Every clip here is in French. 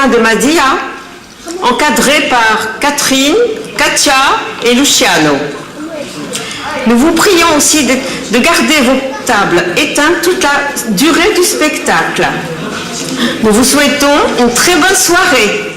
fin de Madia, encadrés par Catherine, Katia et Luciano. Nous vous prions aussi de garder vos tables éteintes toute la durée du spectacle. Nous vous souhaitons une très bonne soirée.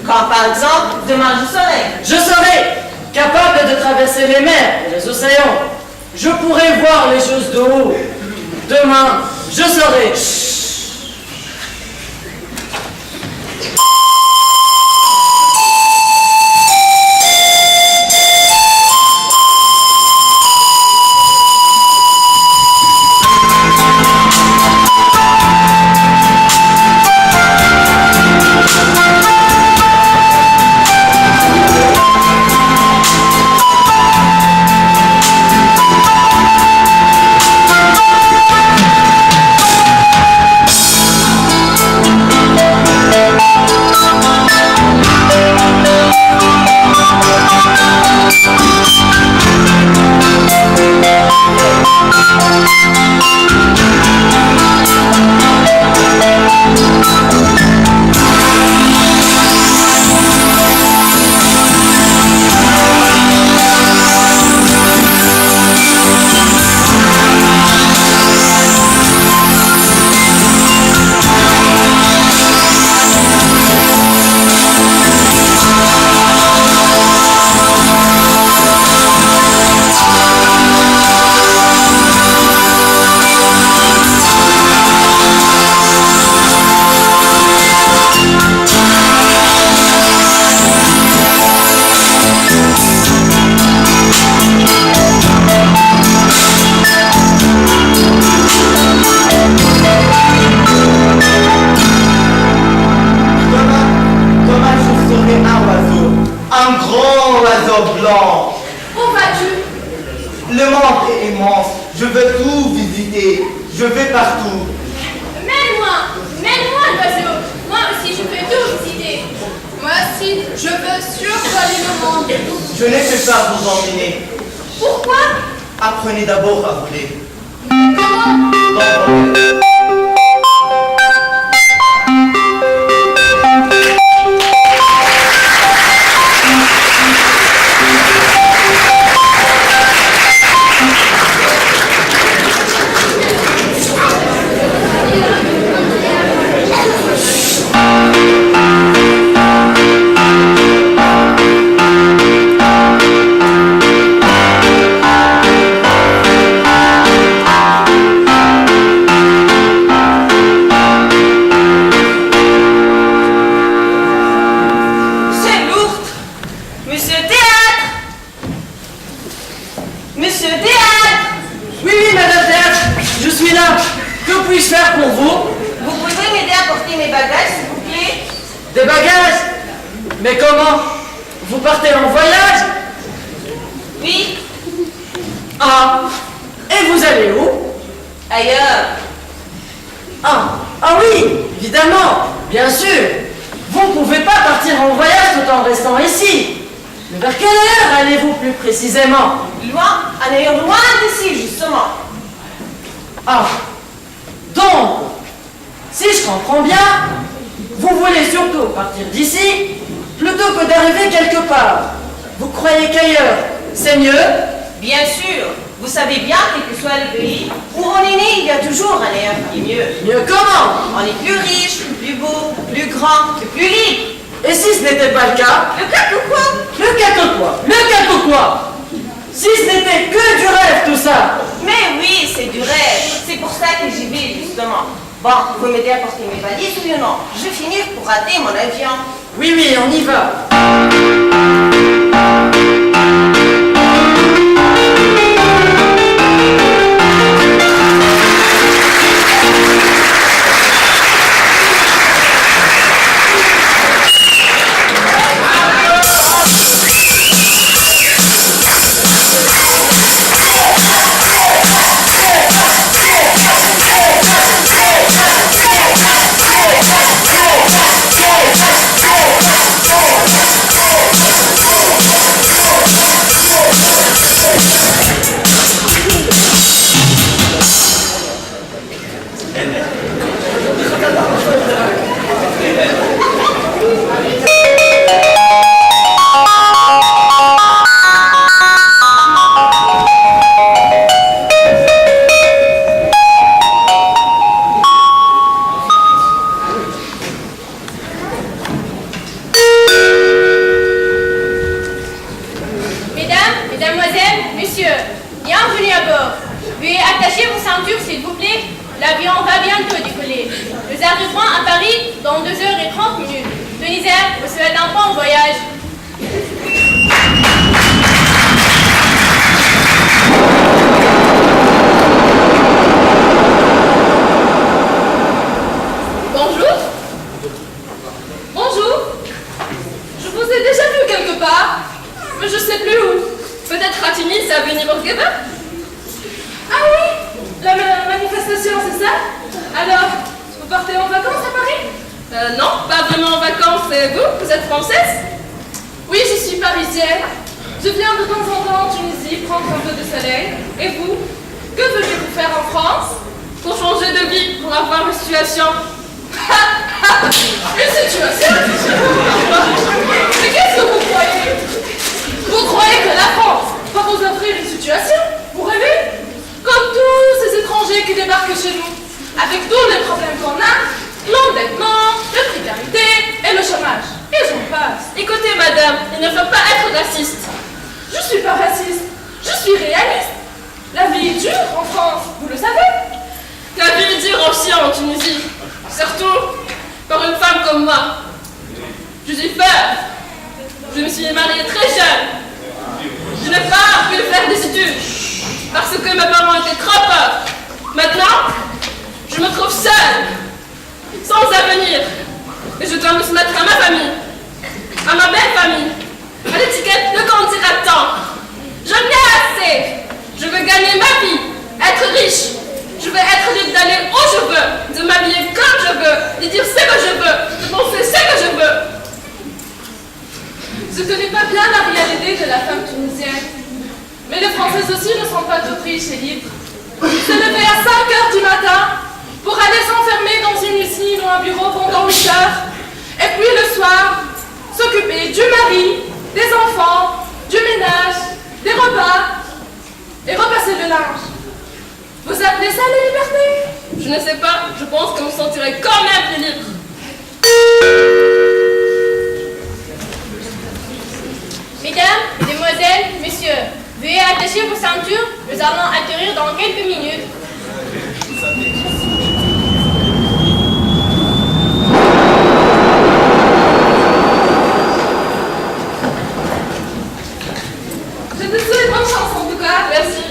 Quand par exemple, demain je serai capable de traverser les mers et les océans. Je pourrai voir les choses de haut. Demain, je serai. un grand oiseau blanc. Où vas-tu? Le monde est immense. Je veux tout visiter. Je vais partout. Mène-moi, l'oiseau. Moi aussi, je veux tout visiter. Moi aussi, je veux survoler le monde. Je ne peux pas vous emmener. Pourquoi? Apprenez d'abord à voler. Comment? Dans vos rêves. Des bagages? Mais comment? Vous partez en voyage? Oui, Ah, et vous allez où? ailleurs. Ah oui, évidemment, bien sûr. Vous ne pouvez pas partir en voyage tout en restant ici. Mais vers quelle heure allez-vous plus précisément? Loin, en ayant loin d'ici, justement. Ah, donc, si je comprends bien, vous voulez surtout partir d'ici plutôt que d'arriver quelque part. Vous croyez qu'ailleurs, c'est mieux? Bien sûr, vous savez bien, quel que soit le pays où on est né, il y a toujours un air qui est mieux. Mieux comment? On est plus riche, plus beau, plus grand, et plus libre. Et si ce n'était pas le cas? Le cas que quoi? Le cas que quoi? Le cas que quoi? Si ce n'était que du rêve tout ça! Mais oui, c'est du rêve. C'est pour ça que j'y vais, justement. Bon, vous m'aidez à porter mes valises, oui ou non? Je vais finir pour rater mon avion. Oui, oui, on y va. L'avion va bientôt décoller. Nous arriverons à Paris dans 2h30. Denisa, vous souhaite un bon voyage. Bonjour. Bonjour. Je vous ai déjà vu quelque part, mais je sais plus où. Peut-être à Tunis, à Beni-Bourguiba. Ah oui, la manifestation, c'est ça? Alors, vous partez en vacances à Paris? Non, pas vraiment en vacances. Et vous êtes française? Oui, je suis parisienne. Je viens de temps en temps en Tunisie prendre un peu de soleil. Et vous? Que veniez-vous faire en France? Pour changer de vie, pour avoir une situation. Une situation? Mais qu'est-ce que vous croyez? Vous croyez que la France va vous offrir une situation? Vous rêvez? Comme tous ces étrangers qui débarquent chez nous, avec tous les problèmes qu'on a, l'endettement, la précarité et le chômage. Et j'en passe. Écoutez, madame, il ne faut pas être raciste. Je ne suis pas raciste, je suis réaliste. La vie est dure en France, vous le savez. La vie est dure aussi en Tunisie, surtout pour une femme comme moi. Je suis femme. Je me suis mariée très jeune. Je n'ai pas pu faire des études parce que mes parents étaient trop pauvres. Maintenant, je me trouve seule, sans avenir. Et je dois me soumettre à ma famille, à ma belle famille, à l'éducation Je connais pas bien la réalité de la femme tunisienne. Mais les Françaises aussi ne sont pas d'Autriche et libres. Se lever à 5 heures du matin pour aller s'enfermer dans une usine ou un bureau pendant 8 heures. Et puis le soir, s'occuper du mari, des enfants, du ménage, des repas et repasser le linge. Vous appelez ça la liberté? Je ne sais pas, je pense qu'on se sentirait quand même plus libre. Mesdames, mesdemoiselles, messieurs, veuillez attacher vos ceintures, nous allons atterrir dans quelques minutes. Je te souhaite bonne chance en tout cas, merci.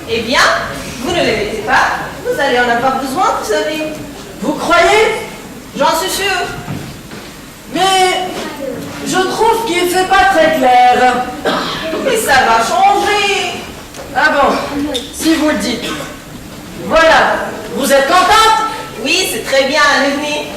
Eh bien, vous ne les mettez pas, vous allez en avoir besoin, vous savez. Vous croyez? J'en suis sûre. Mais je trouve qu'il ne fait pas très clair. Mais ça va changer. Ah bon, si vous le dites. Voilà, vous êtes contente? Oui, c'est très bien, allez, venez.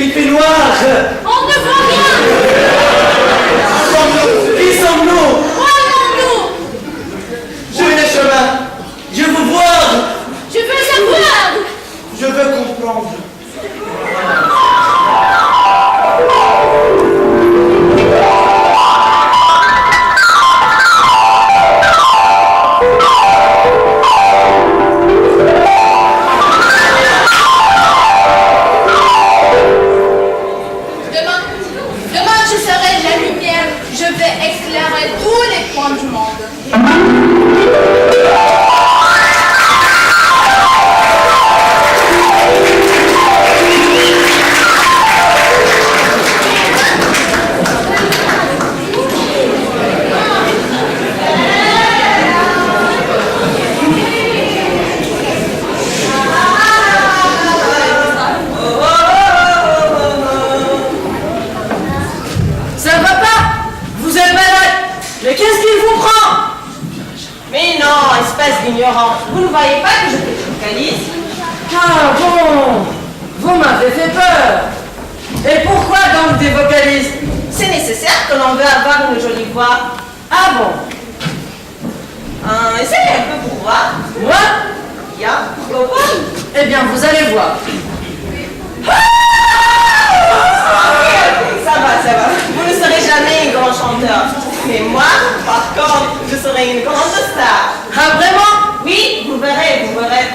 Il fait noir. On ne voit rien. Qui sommes-nous? Voyons-nous. Je vais le chemin. Je veux voir. Je veux savoir. Je veux comprendre. Demain, je serai la lumière. Je vais éclairer tous les coins du monde. Ça va pas? Vous êtes malade? Mais qu'est-ce qu'il vous prend? Mais non, espèce d'ignorant. Vous ne voyez pas que je fais du vocalise? Ah bon, vous m'avez fait peur. Et pourquoi donc des vocalistes? C'est nécessaire que l'on veut avoir une jolie voix. Ah bon? Essayez un peu pour voir. Moi? Bien, pourquoi pas? Eh bien, vous allez voir. Ça va. Vous ne serez jamais un grand chanteur. Mais moi, par contre, je serai une grande star. Ah vraiment? Oui, vous verrez, vous verrez.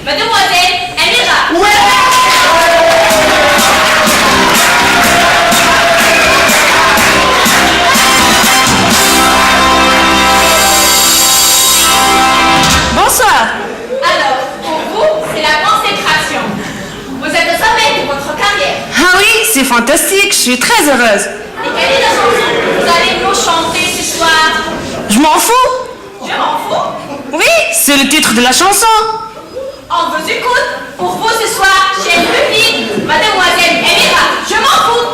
Mademoiselle Amira. Bonsoir. Alors, pour vous, c'est la consécration. Vous êtes au sommet de votre carrière. Ah oui, c'est fantastique, je suis très heureuse. Et quelle est la chanson que vous allez nous chanter ce soir? Je m'en fous. Je m'en fous. Oui, c'est le titre de la chanson. On vous écoute. Pour vous ce soir, chère public, Mademoiselle Amira. Je m'en fous.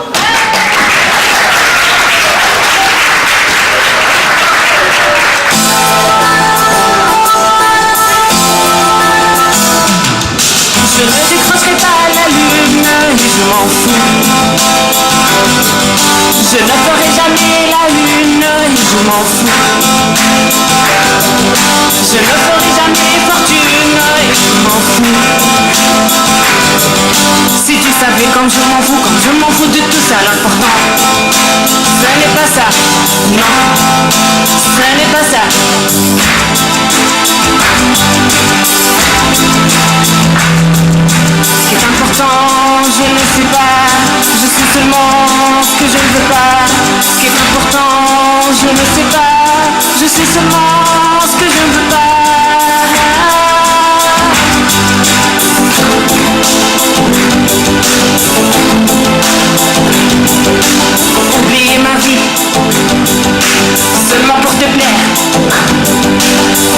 Je ne décrocherai pas la lune et je m'en fous. Je ne ferai jamais la lune et je m'en fous. Je ne ferai jamais fortune et je m'en fous. Si tu savais comme je m'en fous de tout ça, l'important, ce n'est pas ça. Non, ce n'est pas ça. Ce qui est important, je ne sais pas. Je sais seulement ce que je ne veux pas. Ce qui est important, je ne sais pas. Je sais seulement ce que je ne veux pas. Oublier ma vie seulement pour te plaire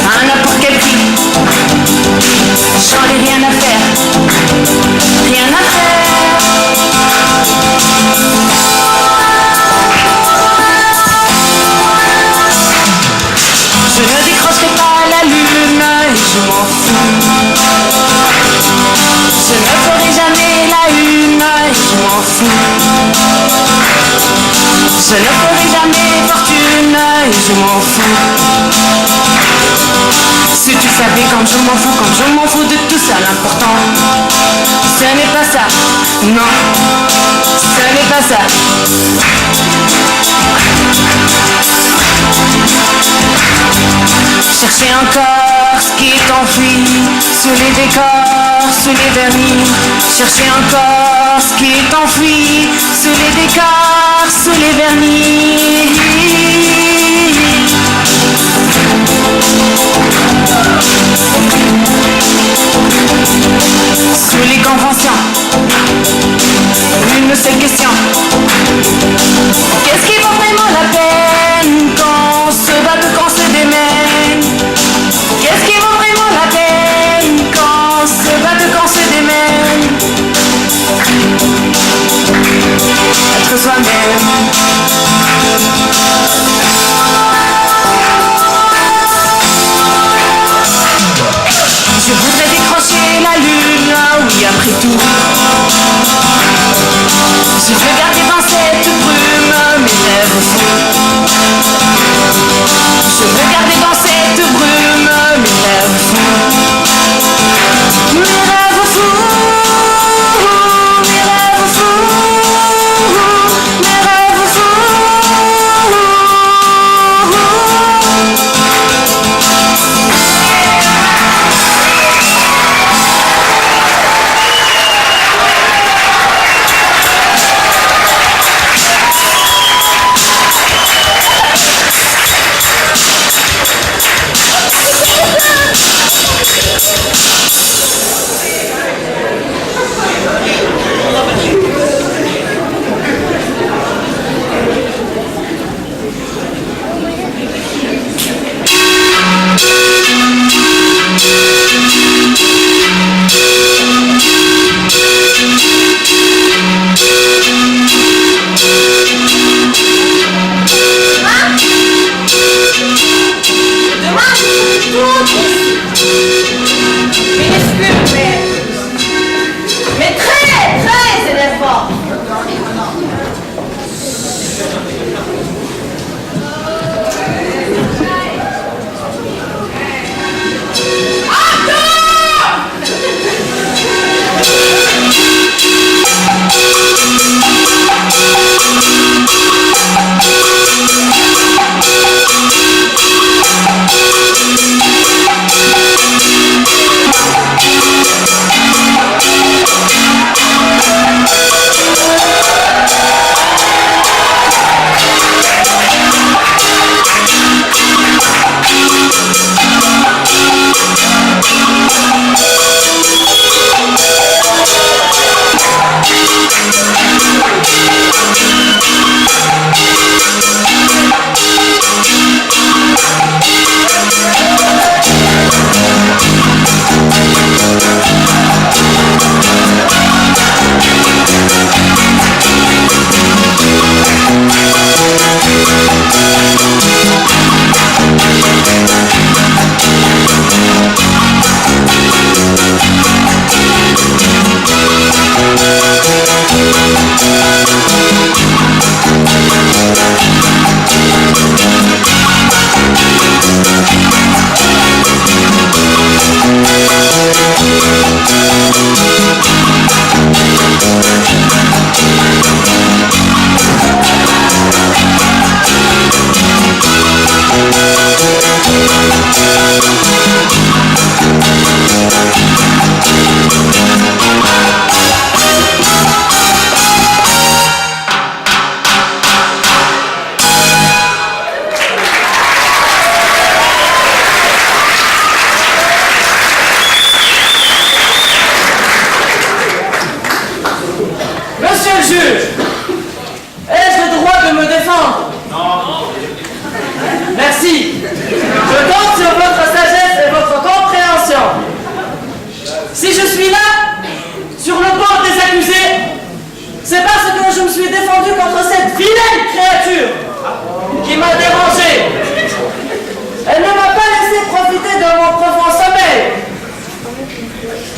à n'importe quel prix. J'en ai rien à faire, rien à faire. Je ne décrocherai pas la lune et je m'en fous. Je ne ferai jamais la une et je m'en fous. Je ne ferai jamais fortune et je m'en fous. Si tu savais comme je m'en fous de tout ça, l'important, ce n'est pas ça. Non, ce n'est pas ça. Chercher encore ce qui est enfui sous les décors, sous les vernis. Chercher encore ce qui est enfoui sous les décors, sous les vernis. Sous les conventions, une seule question. Qu'est-ce qui vaut vraiment la peine quand on se bat ou qu'on se démène? Qu'est-ce qui vaut vraiment la peine quand on se bat ou qu'on se démène? Être soi-même. Je voudrais décrocher la lune, oui après tout. Je veux garder dans cette brume mes rêves fous. Je veux garder dans cette brume mes rêves fous. Mes rêves fous, mes rêves fous, mes rêves fous.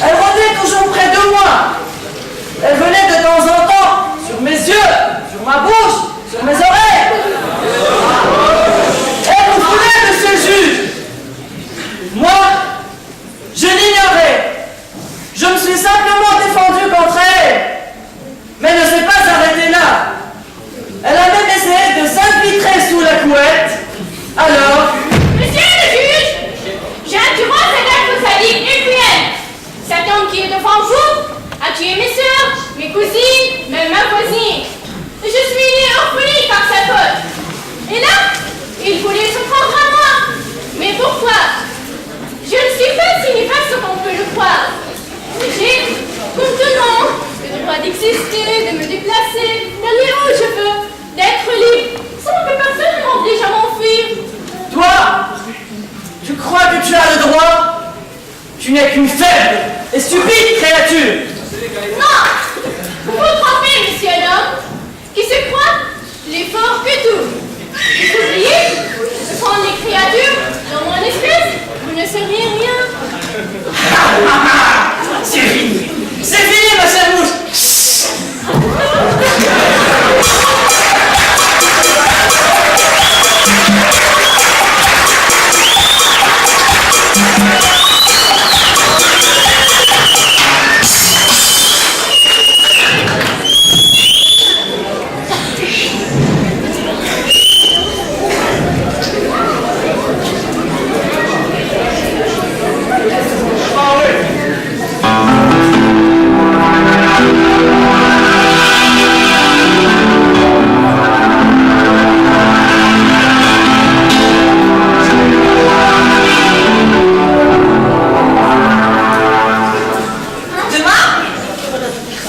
Elle rôdait toujours près de moi. Elle venait de temps en temps sur mes yeux, sur ma bouche, sur mes oreilles. Elle vous voulait, monsieur le juge. Moi, je l'ignorais. Je me suis simplement défendu contre elle. Mais ne s'est pas arrêtée là. Elle a même essayé de s'infiltrer sous la couette. Alors, Monsieur le juge, j'ai interrompu cette acte sadique et cruel. Cet homme qui est devant vous a tué mes soeurs, mes cousines, même ma voisine. Je suis née orpheline par sa faute. Et là, il voulait se prendre à moi. Mais pourquoi? Je ne suis pas si néfaste qu'on peut le croire. J'ai, comme tout le monde, le droit d'exister, de me déplacer, d'aller où je veux, d'être libre, sans que personne ne m'oblige à m'enfuir. toi, tu crois que tu as le droit? Tu n'es qu'une faible et stupide créature. Non! Vous vous trompez, monsieur l'homme, qui se croit plus fort que tout. Vous oubliez, ce sont les créatures dans mon espèce, vous ne seriez rien. C'est fini. C'est fini, ma chère mouche.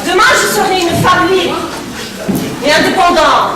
Demain, je serai une femme libre et indépendante.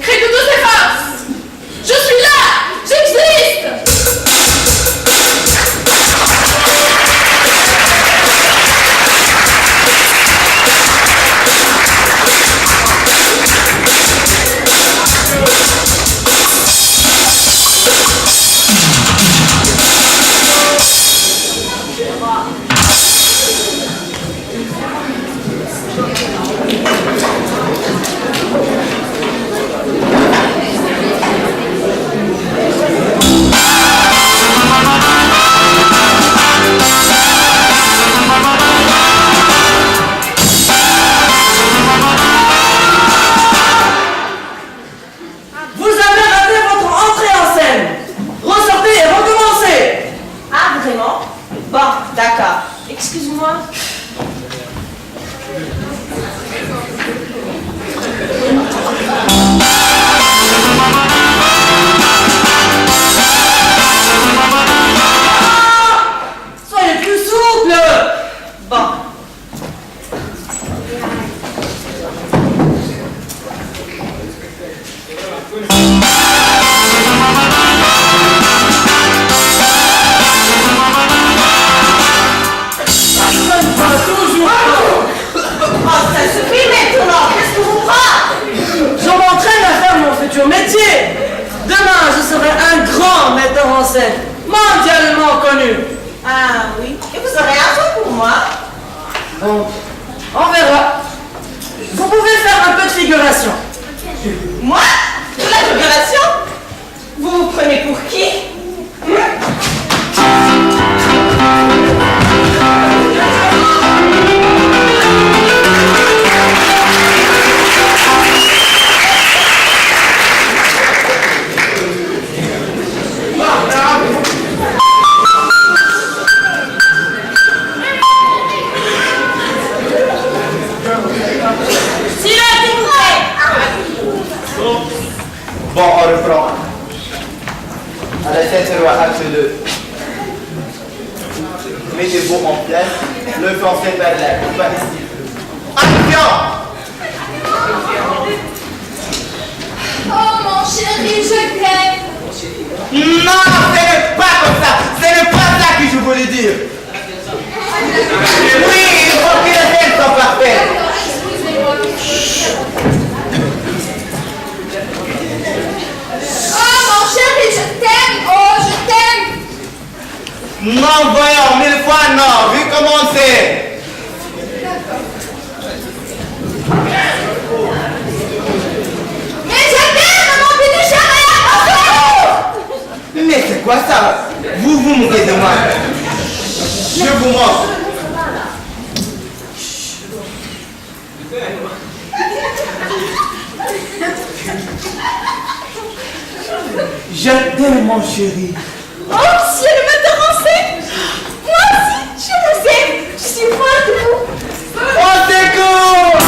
Crie de toutes ses forces. Je suis là, j'existe. Dites-moi. Soyez plus souple. Bon. Oh, ça suffit maintenant. Qu'est-ce que vous faites? Je m'entraîne à faire mon futur métier. Demain, je serai un grand metteur en scène, mondialement connu. Ah oui. Et vous aurez un jour pour moi? Bon, on verra. Vous pouvez faire un peu de figuration. Moi? De la figuration? Vous vous prenez pour qui? Bon, on reprend. À la tête roi, acte 2. Mettez-vous en place, le forcez vers l'air. Pas ici. Action! Oh mon chéri, je t'aime. Non, ce n'est pas comme ça. Ce n'est pas ça que je voulais dire. Oui, il faut que les scènes soient parfaites. Excusez-moi. Oh mon chéri, je t'aime. Oh, je t'aime. Non, voyons, 1000 fois non. Recommencez. Mais je t'aime, mon petit chéri. Mais c'est quoi ça? Vous vous moquez de moi. Je vous montre. Je t'aime, mon chéri. Oh, monsieur le metteur en scène. Moi aussi, je vous aime. Je suis folle de vous. On t'écoute.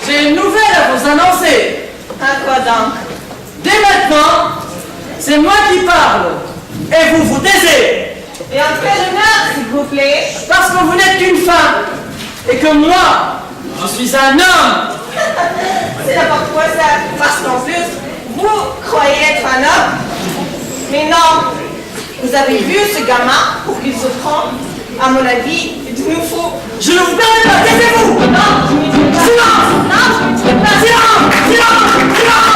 J'ai une nouvelle à vous annoncer. À quoi donc? Dès maintenant, c'est moi qui parle. Et vous vous taisez. Et en quel honneur, s'il vous plaît? Parce que vous n'êtes qu'une femme. Et que moi, je suis un homme. C'est n'importe quoi ça. Parce qu'en plus, vous croyez être un homme. Mais non. Vous avez vu ce gamin pour qu'il se trompe? À mon avis, il nous faut. Je ne vous permets pas, taisez-vous. Non, je ne dis pas. Silence. Non, je ne dis pas. Silence. Silence. Silence.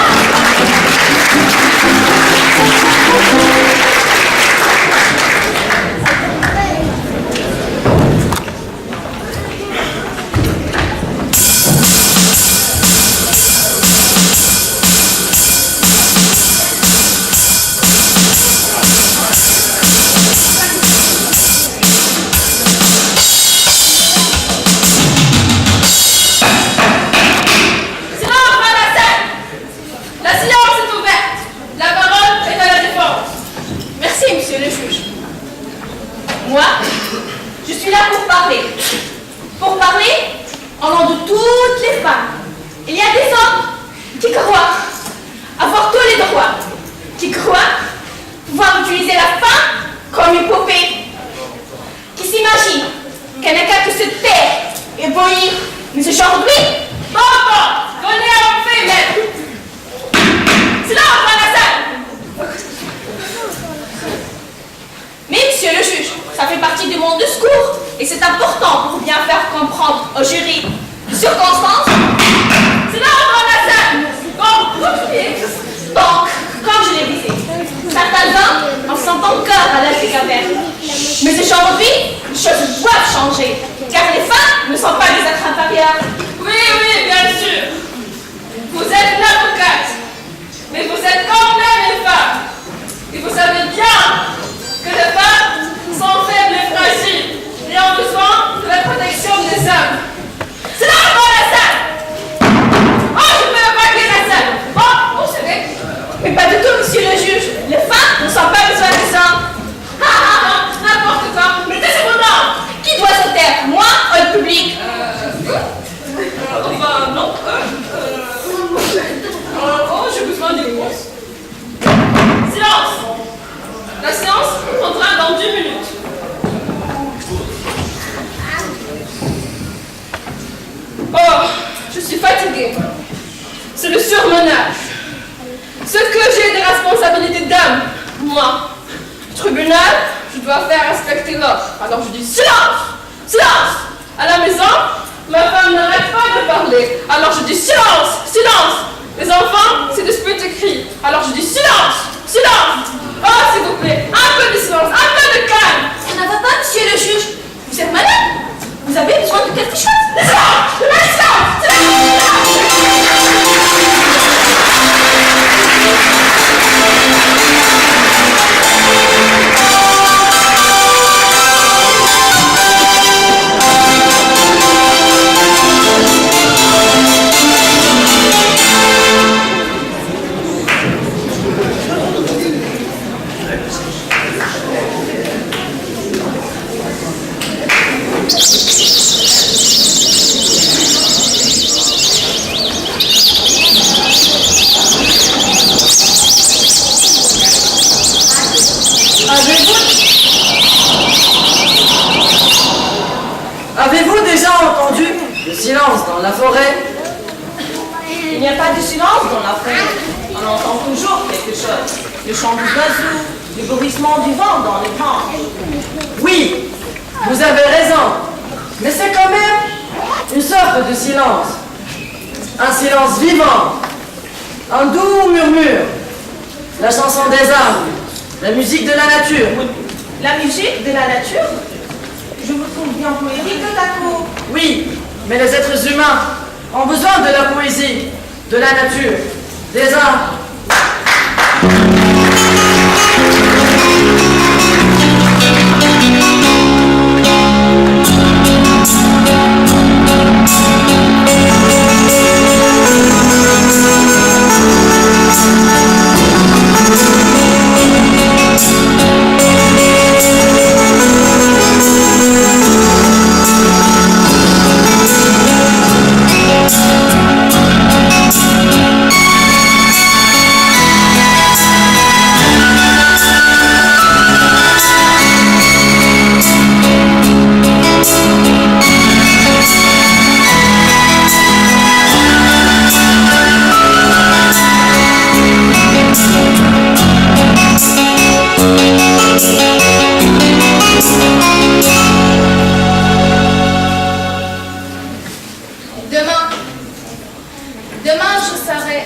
Moi, je suis là pour parler. Pour parler au nom de toutes les femmes. Il y a des hommes qui croient avoir tous les droits, qui croient pouvoir utiliser la femme comme une poupée, qui s'imaginent qu'elle n'a qu'à que se taire et bouillir. Mais aujourd'hui, papa, venez à mon fait, mais c'est là on prend la salle. Mais monsieur le juge, ça fait partie de mon discours et c'est important pour bien faire comprendre au jury les circonstances. C'est là on prend la salle. Donc, comme je l'ai dit, ça changer. Car les femmes ne sont pas des êtres inférieurs. Oui, oui, bien sûr. Vous êtes l'avocate, mais vous êtes quand même une femme. Et vous savez bien que les femmes sont faibles et fragiles et ont besoin de la protection des hommes. C'est là dans la salle. Oh, je peux évacuer la salle. Oh, vous savez. Mais pas du tout, monsieur le juge. Les femmes ne sont pas besoin des hommes. N'importe quoi. Mais taisez-vous donc. Qui doit se taire, moi ou le public? Enfin, non. Oh, j'ai besoin d'une réponse. Silence. La séance reprendra dans 10 minutes. Oh, je suis fatiguée. C'est le surmenage. Ce que j'ai des responsabilités d'âme, moi. Tribunal, je dois faire respecter l'ordre. Alors je dis silence! Silence! À la maison, ma femme n'arrête pas de parler. Alors je dis silence! Silence! Les enfants se disputent et crient. Alors je dis silence! Silence! Oh, s'il vous plaît, un peu de silence, un peu de calme! Ça ne va pas, monsieur le juge. Vous êtes malade? Vous avez besoin de quelque chose? Silence! Silence! Silence! Avez-vous déjà entendu le silence dans la forêt? Il n'y a pas de silence dans la forêt. On entend toujours quelque chose. Le chant du oiseau, le bruissement du vent dans les branches. Oui, vous avez raison. Mais c'est quand même une sorte de silence. Un silence vivant. Un doux murmure. La chanson des arbres. La musique de la nature. La musique de la nature? Je vous trouve bien poétique de la cour. Oui, mais les êtres humains ont besoin de la poésie, de la nature, des arbres. Demain, je serai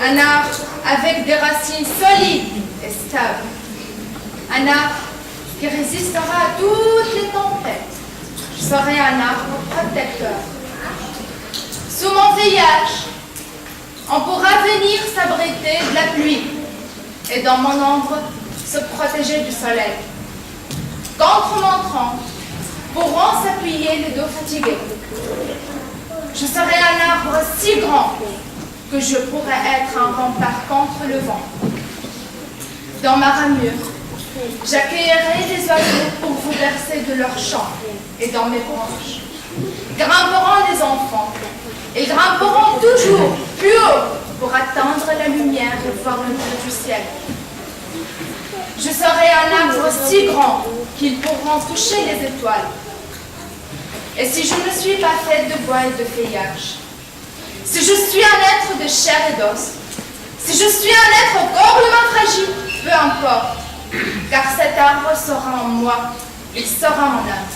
un arbre avec des racines solides et stables, un arbre qui résistera à toutes les tempêtes. Je serai un arbre protecteur. Sous mon feuillage, on pourra venir s'abriter de la pluie et dans mon ombre se protéger du soleil. Contre mon tronc pourront s'appuyer les dos fatigués. Je serai un arbre si grand que je pourrais être un rempart contre le vent. Dans ma ramure, j'accueillerai des oiseaux pour vous verser de leur chant, et dans mes branches grimperont les enfants, et grimperont toujours plus haut pour atteindre la lumière et voir le bleu du ciel. Je serai un arbre si grand qu'ils pourront toucher les étoiles. Et si je ne suis pas faite de bois et de feuillage, si je suis un être de chair et d'os, si je suis un être horriblement fragile, peu importe, car cet arbre sera en moi, il sera mon âme.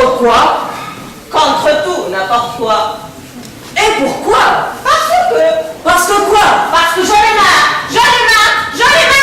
Contre quoi? Contre tout, n'importe quoi. Et pourquoi? Parce que... Parce que quoi? Parce que j'en ai marre. J'en ai marre. J'en ai marre.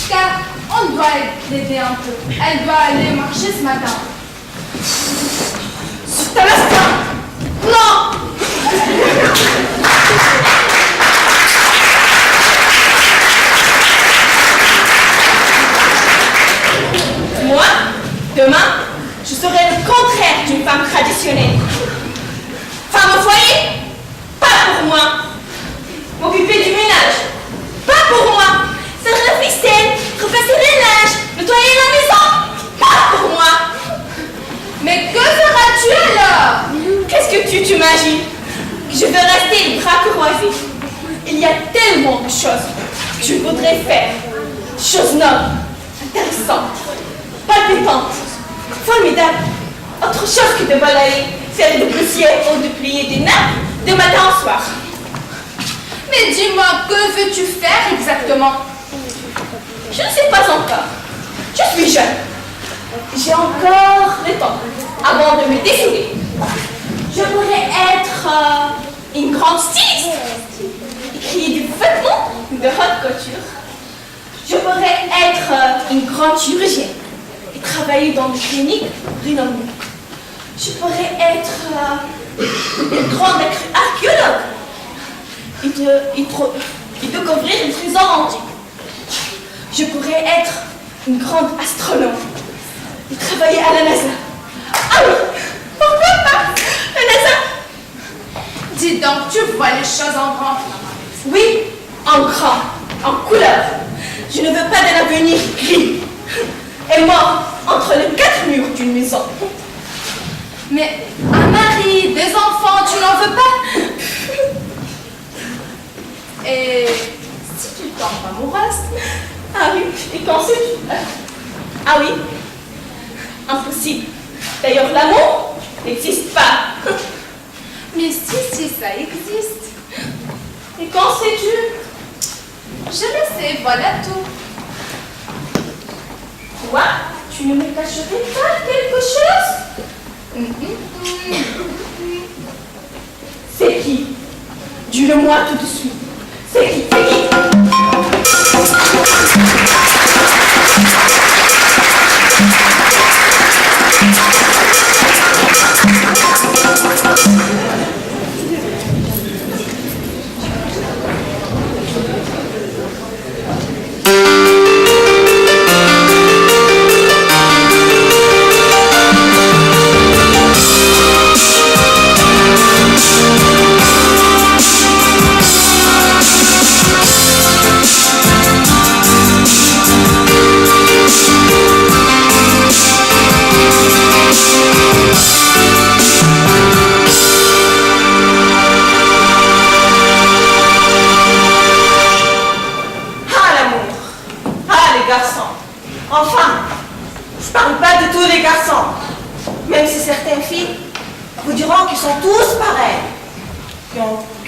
Car on doit l'aider un peu. Elle doit aller marcher ce matin. C'est à l'instant. Non. Moi, demain, je serai le contraire d'une femme traditionnelle. Femme au foyer, pas pour moi. M'occuper du ménage, pas pour moi. Faire la ficelle, repasser les linges, nettoyer la maison, pas pour moi. Mais que feras-tu alors? Qu'est-ce que tu t'imagines? Que je veux rester les bras croisés. Il y a tellement de choses que je voudrais faire. Choses nobles, intéressantes, palpitantes, formidables. Autre chose que de balayer, faire de poussière ou de plier des nappes de matin au soir. Mais dis-moi, que veux-tu faire exactement? Je ne sais pas encore. Je suis jeune. J'ai encore le temps avant de me décider. Je pourrais être une grande styliste et créer des vêtements de haute couture. Je pourrais être une grande chirurgienne et travailler dans des cliniques renommées. Je pourrais être une grande archéologue et découvrir une trésor antique. Je pourrais être une grande astronome et travailler à la NASA. Ah oui, pourquoi pas la NASA? Dis donc, tu vois les choses en grand. Oui, en grand, en couleur. Je ne veux pas d'un avenir gris et mort entre les quatre murs d'une maison. Mais un mari, des enfants, tu n'en veux pas? Et si tu tombes amoureuse? Ah oui, et quand c'est... Ah oui, impossible. D'ailleurs, l'amour n'existe pas. Mais si, ça existe. Et quand sais-tu? Je le sais, voilà tout. Toi, tu ne me cacherais pas quelque chose? C'est qui? Dis-le-moi tout de suite. C'est qui? C'est qui?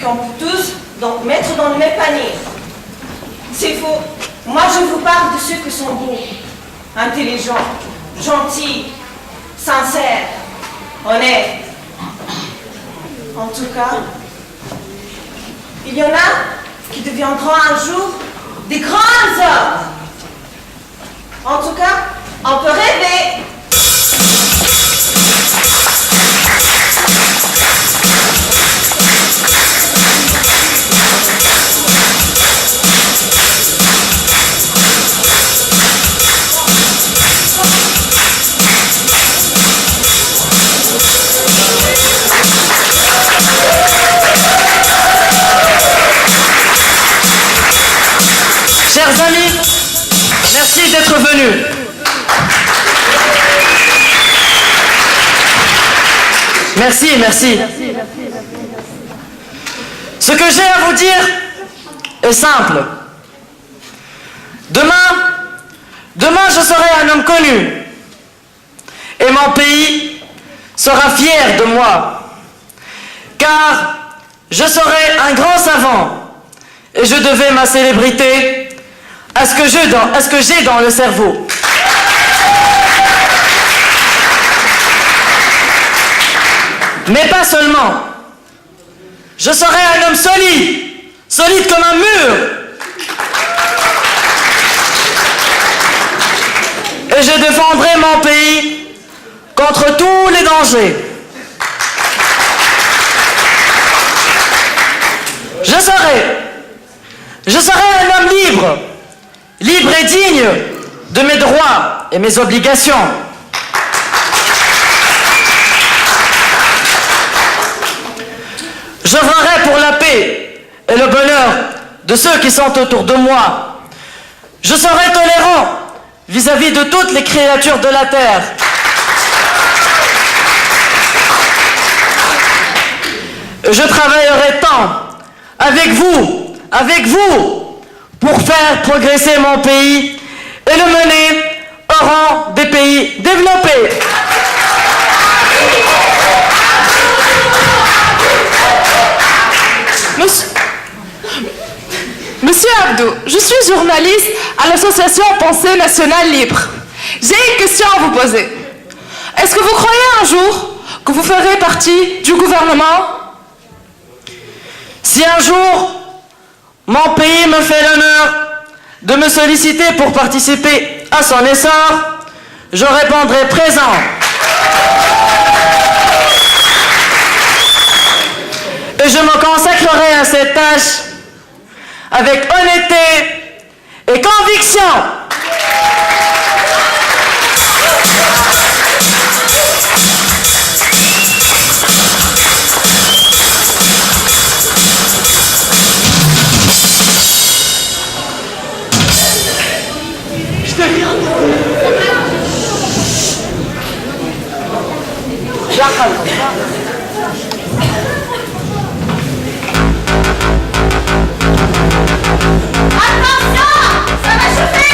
Qu'on peut tous donc mettre dans le même panier. C'est faux. Moi, je vous parle de ceux qui sont beaux, intelligents, gentils, sincères, honnêtes. En tout cas, il y en a qui deviendront un jour des grands hommes. En tout cas, on peut rêver. Chers amis, merci d'être venus. Merci. Ce que j'ai à vous dire est simple. Demain, je serai un homme connu. Et mon pays sera fier de moi. Car je serai un grand savant. Et je devais ma célébrité à ce que j'ai dans le cerveau. Mais pas seulement. Je serai un homme solide comme un mur. et je défendrai mon pays contre tous les dangers. Je serai un homme libre, libre et digne de mes droits et mes obligations. J'œuvrerai pour la paix et le bonheur de ceux qui sont autour de moi. Je serai tolérant vis-à-vis de toutes les créatures de la terre. Je travaillerai tant avec vous, pour faire progresser mon pays et le mener au rang des pays développés. Monsieur Abdou, je suis journaliste à l'association Pensée Nationale Libre. J'ai une question à vous poser. Est-ce que vous croyez un jour que vous ferez partie du gouvernement? Si un jour, mon pays me fait l'honneur de me solliciter pour participer à son essor, je répondrai présent. Et je me consacrerai à cette tâche avec honnêteté et conviction. Attention, ça va chauffer.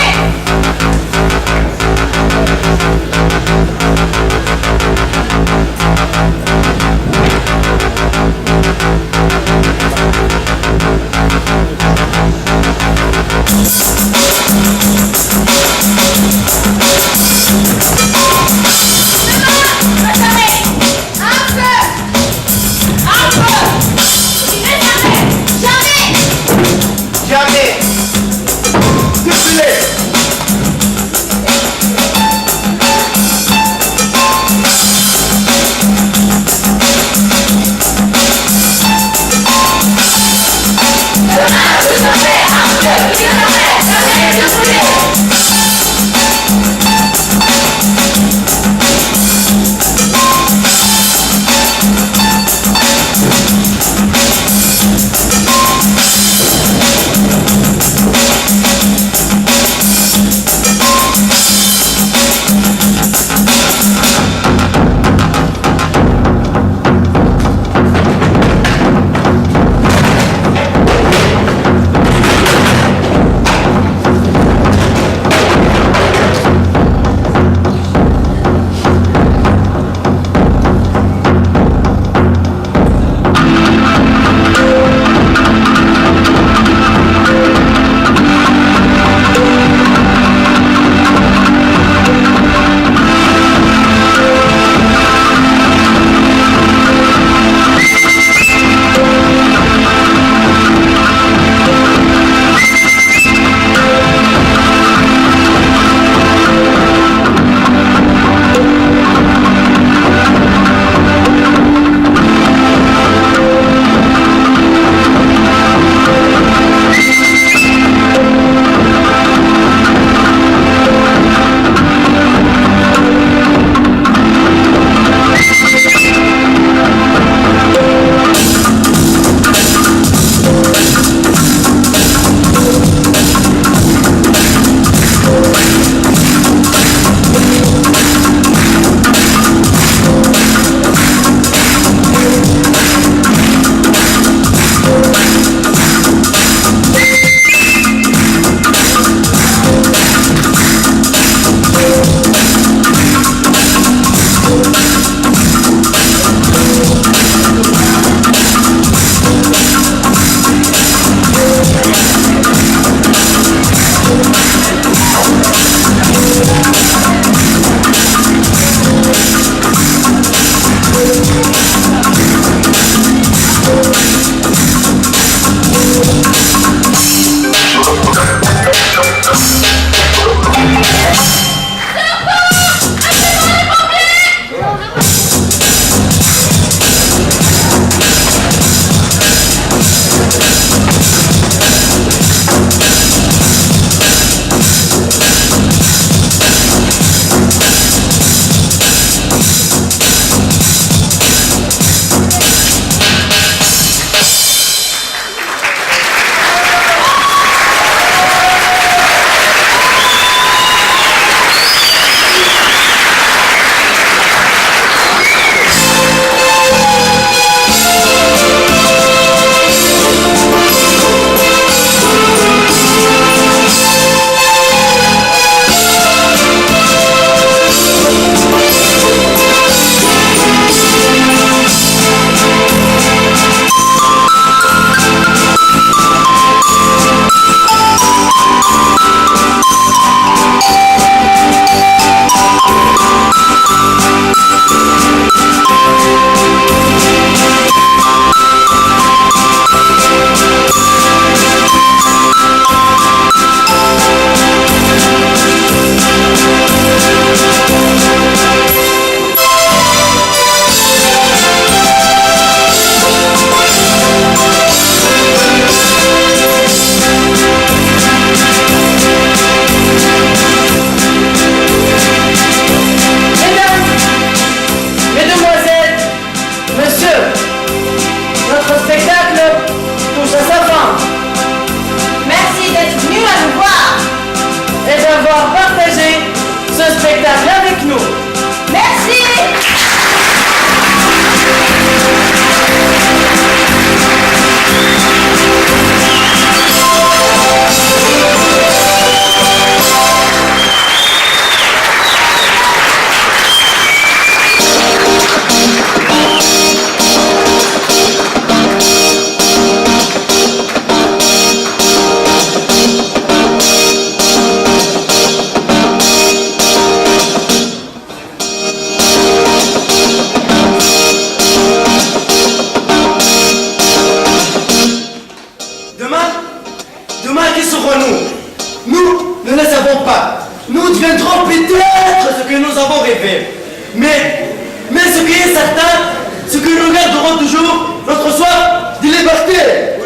avons rêvé. Mais ce qui est certain, c'est que nous garderons toujours notre soif de liberté.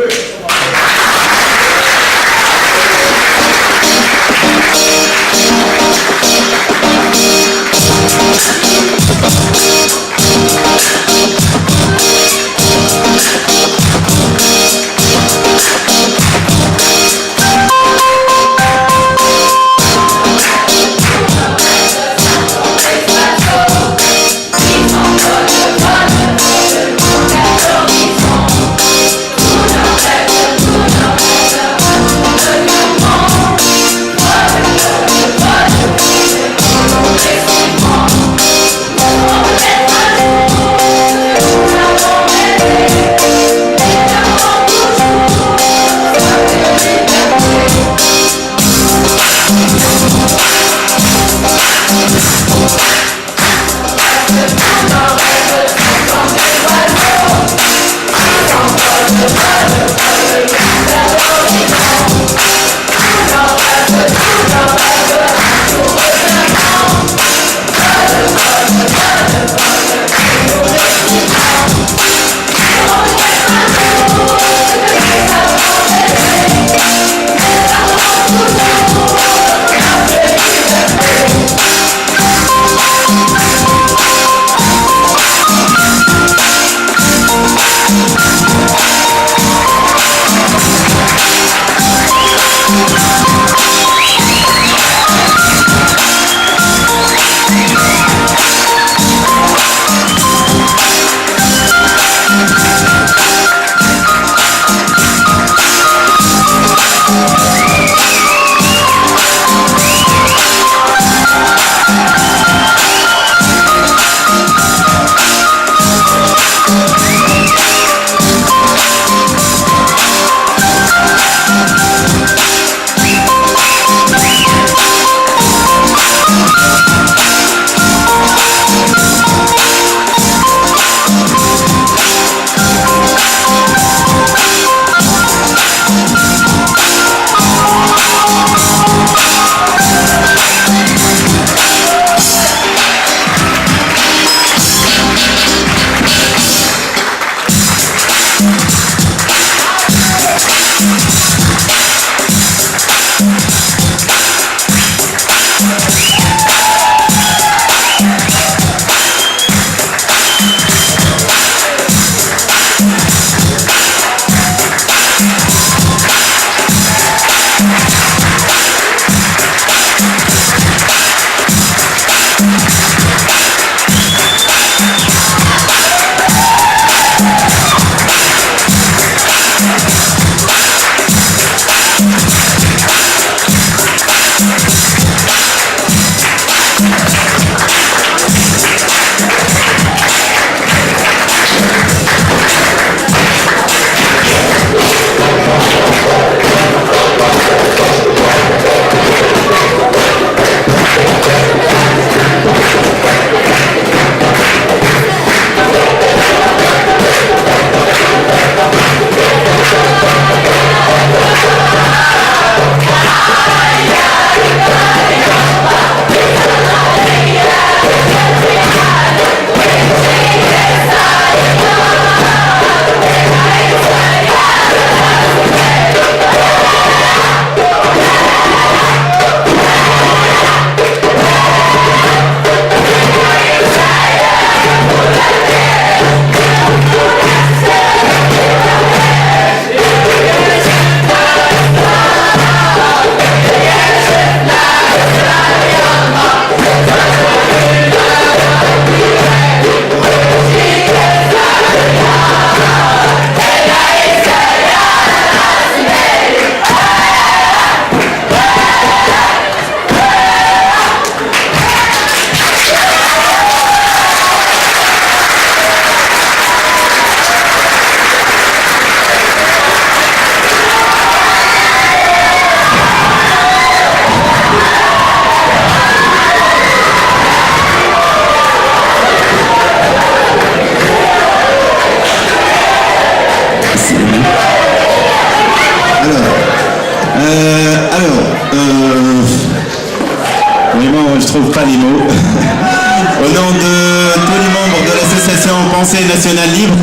Conseil national libre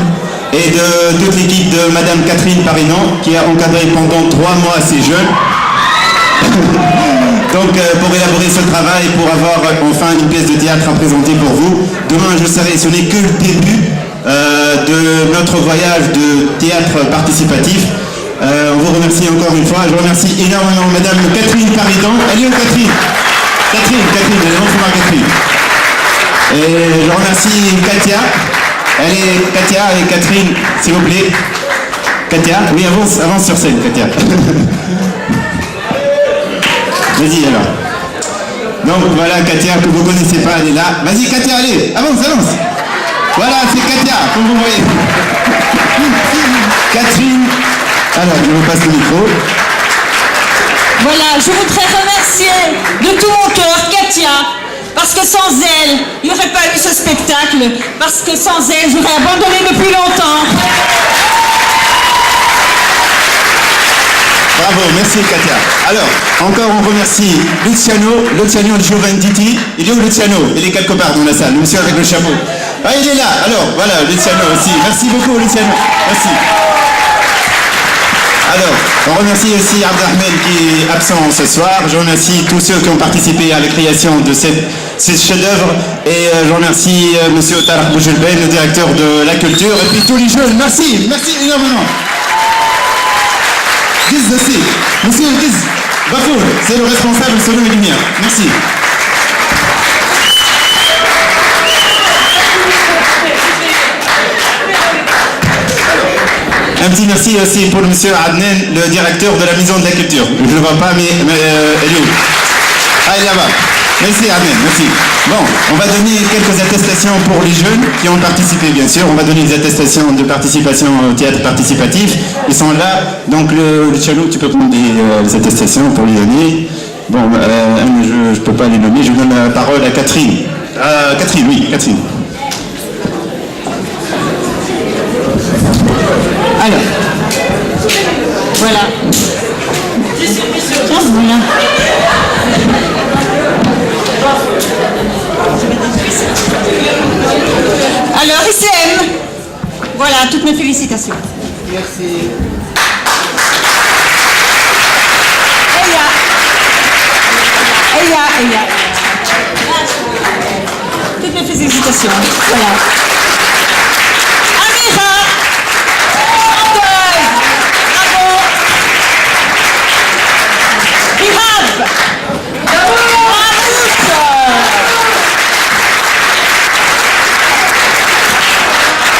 et de toute l'équipe de Madame Catherine Parinon qui a encadré pendant 3 mois ces jeunes. Donc pour élaborer ce travail, pour avoir enfin une pièce de théâtre à présenter pour vous. Demain ce n'est que le début de notre voyage de théâtre participatif. On vous remercie encore une fois. Je remercie énormément Madame Catherine Parinon. Elle est où Catherine? Catherine, elle est montre-moi Catherine. Et je remercie Katia. Elle est Katia et Catherine, s'il vous plaît. Katia, oui, avance sur scène, Katia. Vas-y alors. Donc voilà Katia que vous connaissez pas, elle est là. Vas-y Katia, allez, avance. Voilà, c'est Katia, comme vous voyez. Catherine. Alors, je vous passe le micro. Voilà, je voudrais remercier de tout mon cœur Katia, parce que sans elle, il n'y aurait pas eu ce spectacle, parce que sans elle, j'aurais abandonné depuis longtemps. Bravo, merci Katia. Alors, encore on remercie Luciano Gioventiti. Il est où Luciano? Il est quelque part dans la salle, le monsieur avec le chapeau. Ah, il est là. Alors, voilà, Luciano aussi. Merci beaucoup Luciano. Merci. Alors, on remercie aussi Abdelrahman qui est absent ce soir. Je remercie tous ceux qui ont participé à la création de ces chefs-d'œuvre. Et je remercie monsieur Tarek Boujelben, le directeur de la culture. Et puis tous les jeunes. Merci énormément. Giz aussi. Monsieur Giz Bafour, c'est le responsable sonore et lumière. Merci. Un petit merci aussi pour monsieur Adnan, le directeur de la Maison de la Culture. Je ne le vois pas, mais elle est où? Ah, il est là-bas. Merci Adnan, merci. Bon, on va donner quelques attestations pour les jeunes qui ont participé, bien sûr. On va donner des attestations de participation au théâtre participatif. Ils sont là. Donc, Luciano, tu peux prendre les attestations pour les donner. Bon, je ne peux pas les nommer. Je donne la parole à Catherine. Catherine. Alors, voilà. Voilà. Alors, ICM, voilà, toutes mes félicitations. Merci. Eya. Toutes mes félicitations, voilà. Amira, chanteuse, bravo. Irab,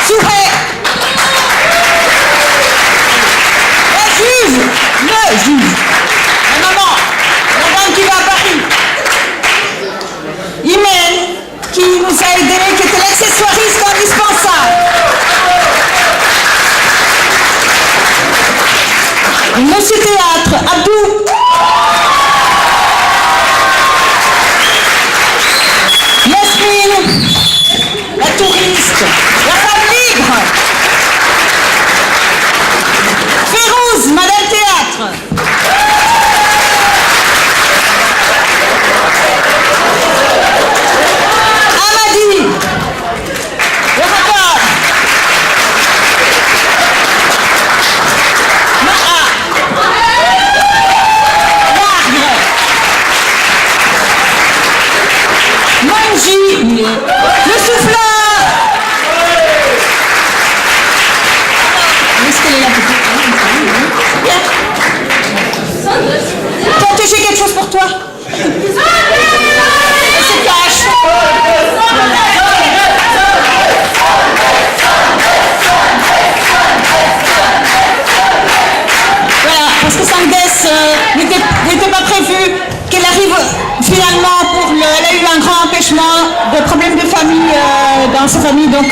Souré, le juge, la maman, la dame qui va à Paris, Imen, qui nous a aidés, qui était l'accessoiriste indispensable. Monsieur Théâtre, Abdou. Yasmine, la touriste, la femme libre. Férouz, Madame Théâtre. Amadi, le rapport. Maha, Margre, Manji, le souffleur. Est-ce qu'elle est là petite? Bien. Tante, j'ai quelque chose pour toi. Elle se cache. Voilà, parce que Sandès n'était pas prévu qu'elle arrive finalement elle a eu un grand empêchement de problèmes de famille dans sa famille, donc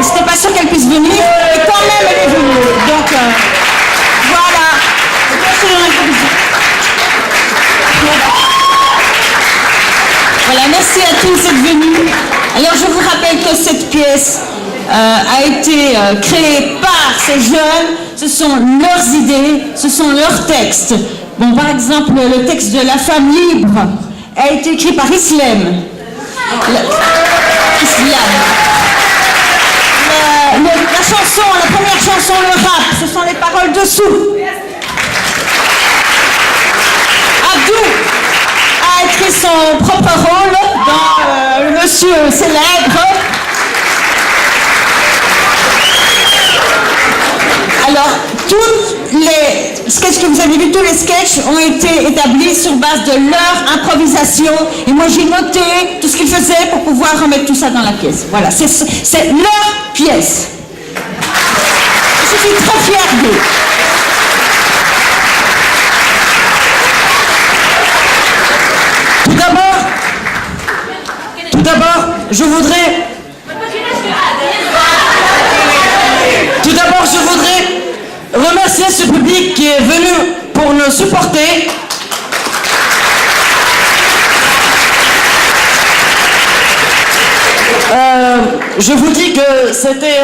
c'était pas sûr qu'elle puisse venir, et quand même elle est venue. Donc voilà. Voilà, merci à tous d'être venus. Alors je vous rappelle que cette pièce a été créée par ces jeunes. Ce sont leurs idées, ce sont leurs textes. Bon, par exemple, le texte de La femme libre a été écrit par Islam. la chanson, la première chanson, le rap, ce sont les paroles dessous. Abdou a écrit son propre rôle dans Le Monsieur Célèbre. Alors, tous les sketchs que vous avez vus, tous les sketchs ont été établis sur base de leur improvisation. Et moi, j'ai noté tout ce qu'ils faisaient pour pouvoir remettre tout ça dans la pièce. Voilà, c'est leur pièce. Je suis très fière d'eux. Tout d'abord, je voudrais remercier ce public qui est venu pour nous supporter. Je vous dis que c'était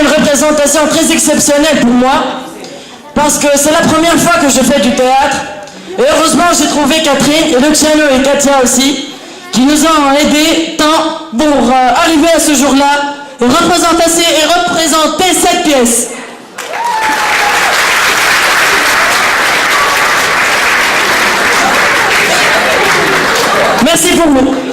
une représentation très exceptionnelle pour moi, parce que c'est la première fois que je fais du théâtre. Et heureusement, j'ai trouvé Catherine et Luciano et Katia aussi, qui nous ont aidés tant pour arriver à ce jour-là, représenter cette pièce. Merci pour vous.